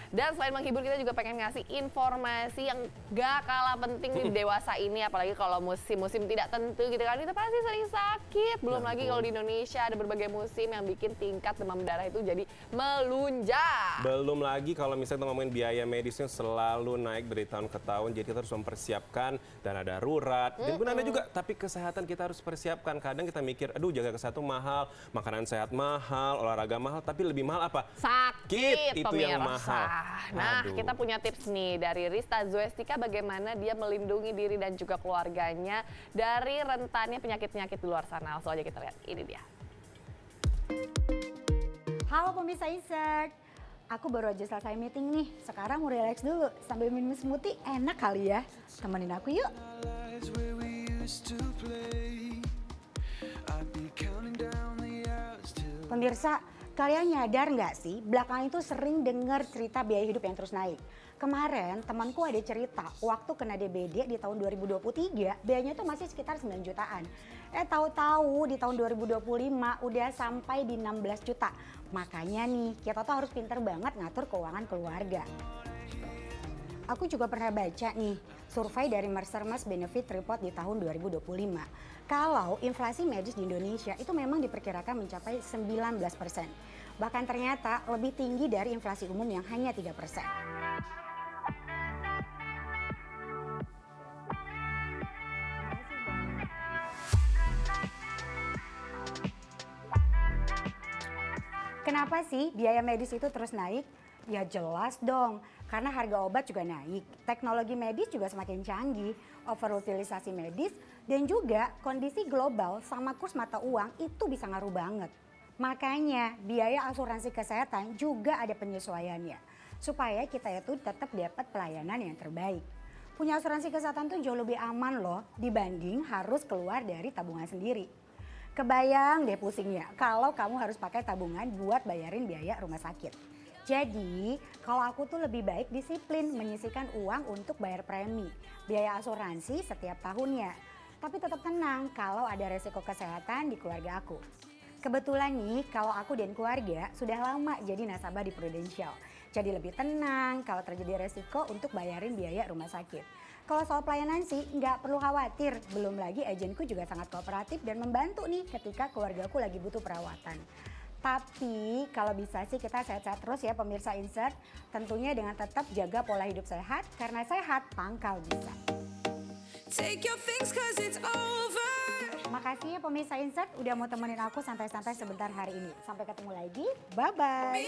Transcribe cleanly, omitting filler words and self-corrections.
Dan selain menghibur, kita juga pengen ngasih informasi yang gak kalah penting di dewasa ini, apalagi kalau musim-musim tidak tentu gitu kan, kita pasti sering sakit. Belum lagi kalau di Indonesia ada berbagai musim yang bikin tingkat demam berdarah itu jadi melunjak. Belum lagi kalau misalnya ngomongin biaya medisnya selalu naik dari tahun ke tahun, jadi kita harus mempersiapkan dana darurat. Dan bukan juga, tapi kesehatan kita harus persiapkan. Kadang kita mikir, aduh jaga kesehatan mahal, makanan sehat mahal, olahraga mahal, tapi lebih mahal apa? Sakit, itu pemirsa. yang mahal. Nah, kita punya tips nih dari Rista Zoestika bagaimana dia melindungi diri dan juga keluarganya dari rentannya penyakit-penyakit di luar sana. Langsung aja kita lihat, ini dia. Halo pemirsa Insert, aku baru aja selesai meeting nih. Sekarang mau relax dulu sambil minum smoothie, enak kali ya. Temenin aku yuk. Pemirsa, kalian nyadar nggak sih, belakangan itu sering dengar cerita biaya hidup yang terus naik. Kemarin temanku ada cerita, waktu kena DBD di tahun 2023, biayanya itu masih sekitar 9 jutaan. Tahu-tahu di tahun 2025 udah sampai di 16 juta. Makanya nih, kita tuh harus pinter banget ngatur keuangan keluarga. Aku juga pernah baca nih, survei dari Mercer Mass Benefit Report di tahun 2025. Kalau inflasi medis di Indonesia itu memang diperkirakan mencapai 19%. Bahkan ternyata lebih tinggi dari inflasi umum yang hanya 3%. Kenapa sih biaya medis itu terus naik? Ya jelas dong, karena harga obat juga naik, teknologi medis juga semakin canggih, overutilisasi medis, dan juga kondisi global sama kurs mata uang itu bisa ngaruh banget. Makanya biaya asuransi kesehatan juga ada penyesuaiannya, supaya kita itu tetap dapat pelayanan yang terbaik. Punya asuransi kesehatan tuh jauh lebih aman loh dibanding harus keluar dari tabungan sendiri. Kebayang deh pusingnya kalau kamu harus pakai tabungan buat bayarin biaya rumah sakit. Jadi kalau aku tuh lebih baik disiplin menyisihkan uang untuk bayar premi, biaya asuransi setiap tahunnya. Tapi tetap tenang kalau ada resiko kesehatan di keluarga aku. Kebetulan nih kalau aku dan keluarga sudah lama jadi nasabah di Prudential. Jadi lebih tenang kalau terjadi resiko untuk bayarin biaya rumah sakit. Kalau soal pelayanan sih nggak perlu khawatir, belum lagi agenku juga sangat kooperatif dan membantu nih ketika keluargaku lagi butuh perawatan. Tapi kalau bisa sih kita sehat-sehat terus ya pemirsa Insert. Tentunya dengan tetap jaga pola hidup sehat, karena sehat pangkal bisa. Makasih ya pemirsa Insert udah mau temenin aku santai-santai sebentar hari ini. Sampai ketemu lagi, bye-bye.